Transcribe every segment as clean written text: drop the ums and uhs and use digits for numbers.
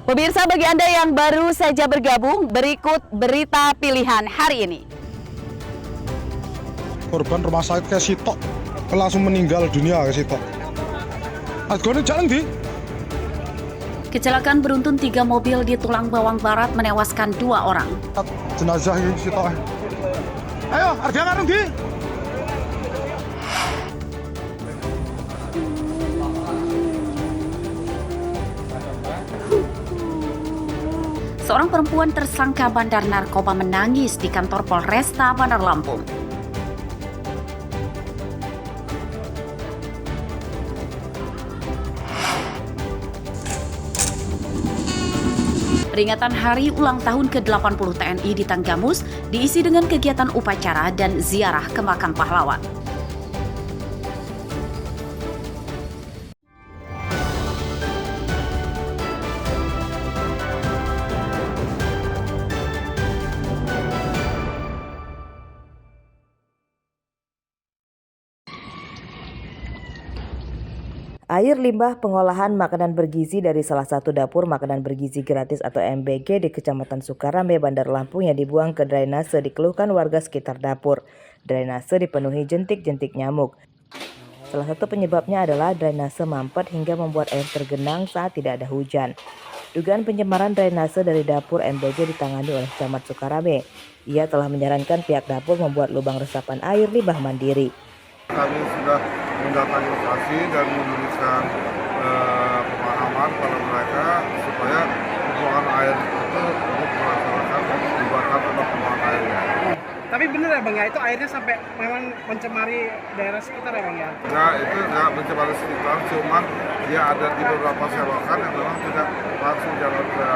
Pemirsa, bagi Anda yang baru saja bergabung, berikut berita pilihan hari ini. Korban rumah sakit ke sitok, langsung meninggal dunia ke sitok. Adgone jalan di. Kecelakaan beruntun 3 mobil di Tulang Bawang Barat menewaskan 2 orang. Jenazah ini sitok. Ayo, harga karung di. Seorang perempuan tersangka bandar narkoba menangis di kantor Polresta Bandar Lampung. Peringatan Hari Ulang Tahun ke-80 TNI di Tanggamus diisi dengan kegiatan upacara dan ziarah ke makam pahlawan. Air limbah pengolahan makanan bergizi dari salah satu dapur makanan bergizi gratis atau MBG di Kecamatan Sukarambe, Bandar Lampung yang dibuang ke drainase dikeluhkan warga sekitar dapur. Drainase dipenuhi jentik-jentik nyamuk. Salah satu penyebabnya adalah drainase mampet hingga membuat air tergenang saat tidak ada hujan. Dugaan pencemaran drainase dari dapur MBG ditangani oleh Camat Sukarambe. Ia telah menyarankan pihak dapur membuat lubang resapan air limbah mandiri. Kami sudah mendatangi lokasi dan memberikan pemahaman pada mereka supaya pembuangan air itu untuk melaksanakan pembuatan tempat pembuangan airnya. Tapi benar ya Bang ya, itu airnya sampai memang mencemari daerah sekitar ya Bang ya? Nah, itu nggak mencemari sekitar, cuman dia ada di beberapa selokan yang memang tidak langsung jalan ke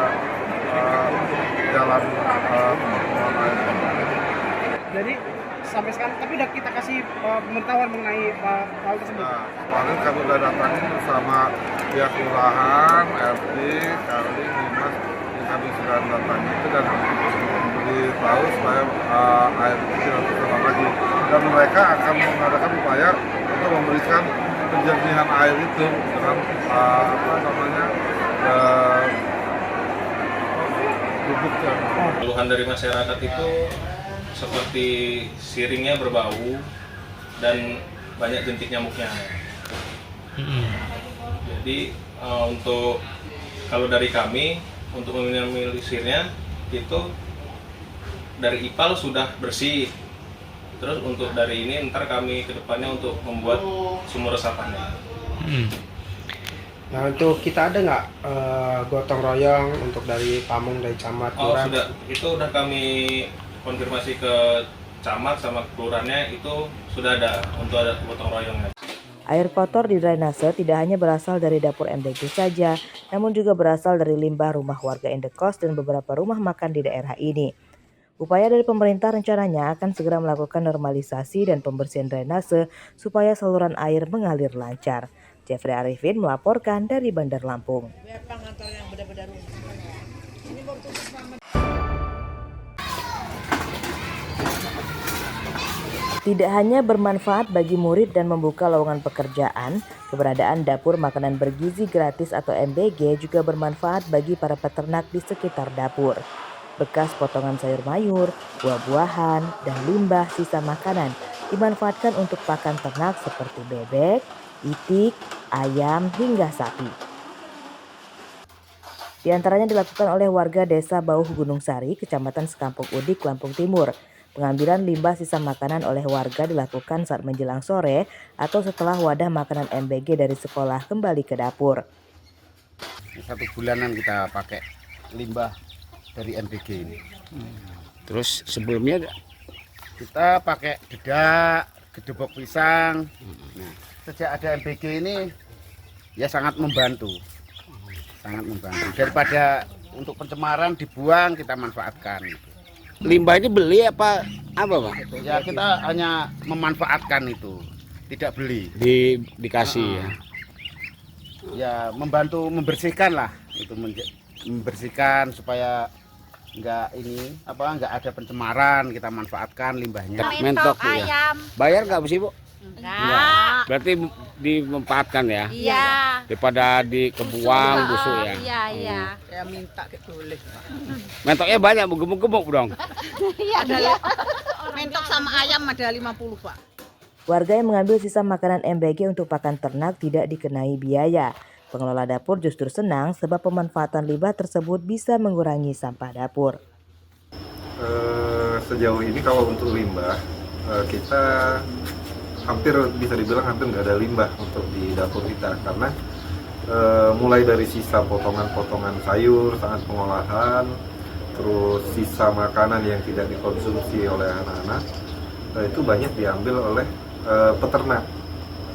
jalan pembuangan air. Jadi sampai sekarang, tapi udah kita kasih pemberitahuan mengenai hal tersebut. Nah, kemarin kami sudah datangin bersama pihak kelurahan, RT, Kali, Dinas, yang kami sudah datangi itu dan diberitahu supaya air itu tidak terulang lagi. Dan mereka akan mengadakan upaya untuk memberikan penjernihan air itu dengan bubuknya. Keluhan dari masyarakat itu seperti siringnya berbau dan banyak jentik nyamuknya. Jadi untuk kalau dari kami untuk meminimalisirnya itu dari IPAL sudah bersih. Terus untuk dari ini ntar kami kedepannya untuk membuat sumur resapannya. Nah untuk kita ada nggak gotong royong untuk dari Pamung, dari Camat? Oh sudah, itu udah kami konfirmasi ke camat sama kelurahannya itu sudah ada untuk ada gotong royongnya. Air kotor di drainase tidak hanya berasal dari dapur MBG saja, namun juga berasal dari limbah rumah warga indekos dan beberapa rumah makan di daerah ini. Upaya dari pemerintah rencananya akan segera melakukan normalisasi dan pembersihan drainase supaya saluran air mengalir lancar. Jeffrey Arifin melaporkan dari Bandar Lampung. Tidak hanya bermanfaat bagi murid dan membuka lowongan pekerjaan, keberadaan dapur makanan bergizi gratis atau MBG juga bermanfaat bagi para peternak di sekitar dapur. Bekas potongan sayur mayur, buah-buahan, dan limbah sisa makanan dimanfaatkan untuk pakan ternak seperti bebek, itik, ayam, hingga sapi. Di antaranya dilakukan oleh warga desa Bauh Gunung Sari, Kecamatan Sekampung Udik, Lampung Timur. Pengambilan limbah sisa makanan oleh warga dilakukan saat menjelang sore atau setelah wadah makanan MBG dari sekolah kembali ke dapur. 1 bulanan kita pakai limbah dari MBG ini. Terus sebelumnya Kita pakai dedak, gedebok pisang. Nah, sejak ada MBG ini ya sangat membantu. Sangat membantu. Daripada untuk pencemaran dibuang, kita manfaatkan. limbah ini beli apa Pak? Ya kita hanya memanfaatkan itu, tidak beli. Dikasih ya. Ya membantu membersihkan lah, itu membersihkan supaya nggak ada pencemaran, kita manfaatkan limbahnya. Mentok ya. Bayar nggak sih Bu? Enggak. Berarti dimanfaatkan ya. Iya. Daripada dikebuang busuk ya. Iya, iya. Saya minta boleh, Pak. Mentoknya banyak, gemuk-gemuk dong. Iya, Mentok sama ayam ada 50, Pak. Warga yang mengambil sisa makanan MBG untuk pakan ternak tidak dikenai biaya. Pengelola dapur justru senang sebab pemanfaatan limbah tersebut bisa mengurangi sampah dapur. Sejauh ini kalau untuk limbah, kita hampir bisa dibilang hampir nggak ada limbah untuk di dapur kita, karena mulai dari sisa potongan-potongan sayur saat pengolahan, terus sisa makanan yang tidak dikonsumsi oleh anak-anak, itu banyak diambil oleh peternak.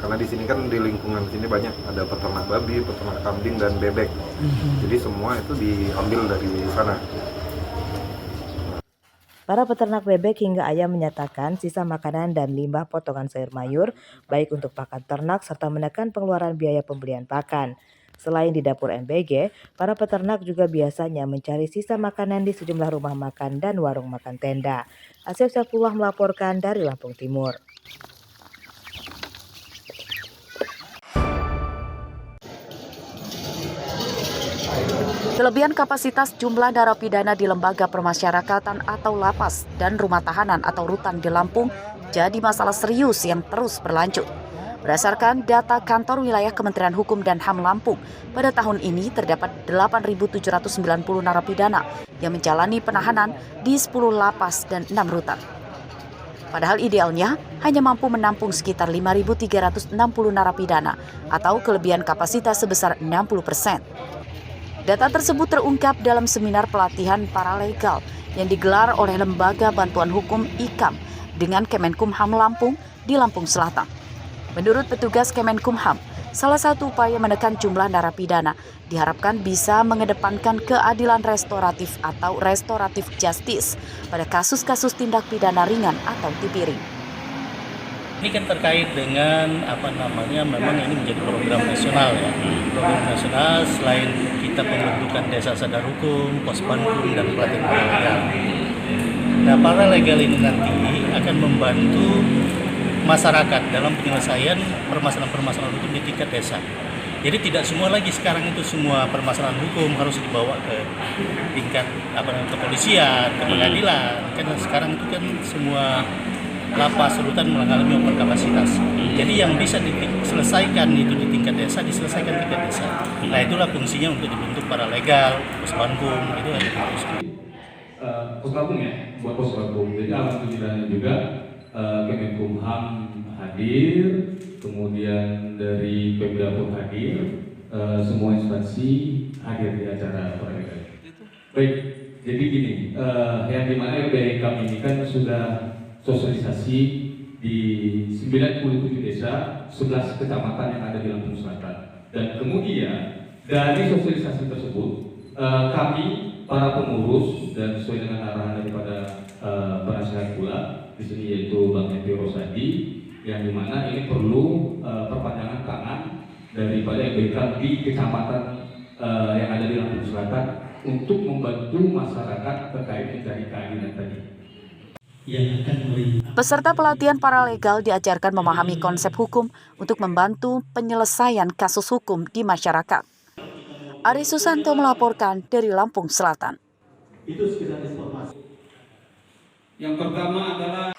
Karena di sini kan di lingkungan sini banyak ada peternak babi, peternak kambing dan bebek. Jadi semua itu diambil dari sana. Para peternak bebek hingga ayam menyatakan sisa makanan dan limbah potongan sayur mayur baik untuk pakan ternak serta menekan pengeluaran biaya pembelian pakan. Selain di dapur MBG, para peternak juga biasanya mencari sisa makanan di sejumlah rumah makan dan warung makan tenda. Asep Saifullah melaporkan dari Lampung Timur. Kelebihan kapasitas jumlah narapidana di lembaga permasyarakatan atau lapas dan rumah tahanan atau rutan di Lampung jadi masalah serius yang terus berlanjut. Berdasarkan data kantor wilayah Kementerian Hukum dan HAM Lampung, pada tahun ini terdapat 8.790 narapidana yang menjalani penahanan di 10 lapas dan 6 rutan. Padahal idealnya hanya mampu menampung sekitar 5.360 narapidana atau kelebihan kapasitas sebesar 60%. Data tersebut terungkap dalam seminar pelatihan paralegal yang digelar oleh Lembaga Bantuan Hukum IKAM dengan Kemenkumham Lampung di Lampung Selatan. Menurut petugas Kemenkumham, salah satu upaya menekan jumlah narapidana diharapkan bisa mengedepankan keadilan restoratif atau restoratif justice pada kasus-kasus tindak pidana ringan atau TPRI. Ini kan terkait dengan memang ini menjadi program nasional ya. Program nasional selain kita pembentukan desa sadar hukum, pospankum dan pelatihan paralegal. Nah, paralegal ini nanti akan membantu masyarakat dalam penyelesaian permasalahan-permasalahan hukum di tingkat desa. Jadi tidak semua lagi sekarang itu semua permasalahan hukum harus dibawa ke tingkat kepolisian, ke pengadilan. Karena sekarang itu kan semua lapas rutan mengalami overkapasitas. Jadi yang bisa diselesaikan itu di tingkat desa diselesaikan di tingkat desa. Nah, itulah fungsinya untuk dibentuk paralegal, pospankum itu ada fungsi. Pospankum ya, buat pospankum. Jadi alhamdulillahnya juga Kemenkumham hadir, kemudian dari Pemda pun hadir, semua instansi hadir di acara paralegal. Baik, jadi gini, yang dimana LBH kami ini kan sudah sosialisasi di 97 desa, 11 kecamatan yang ada di Lampung Selatan. Dan kemudian dari sosialisasi tersebut, kami para pengurus dan sesuai dengan arahan daripada penasihat pula di sini yaitu Bang Henry Rosadi, yang dimana ini perlu perpanjangan tangan daripada LBK di kecamatan yang ada di Lampung Selatan untuk membantu masyarakat terkait mencari keadilan tadi. Peserta pelatihan paralegal diajarkan memahami konsep hukum untuk membantu penyelesaian kasus hukum di masyarakat. Ari Susanto melaporkan dari Lampung Selatan. Itu sekedar informasi. Yang pertama adalah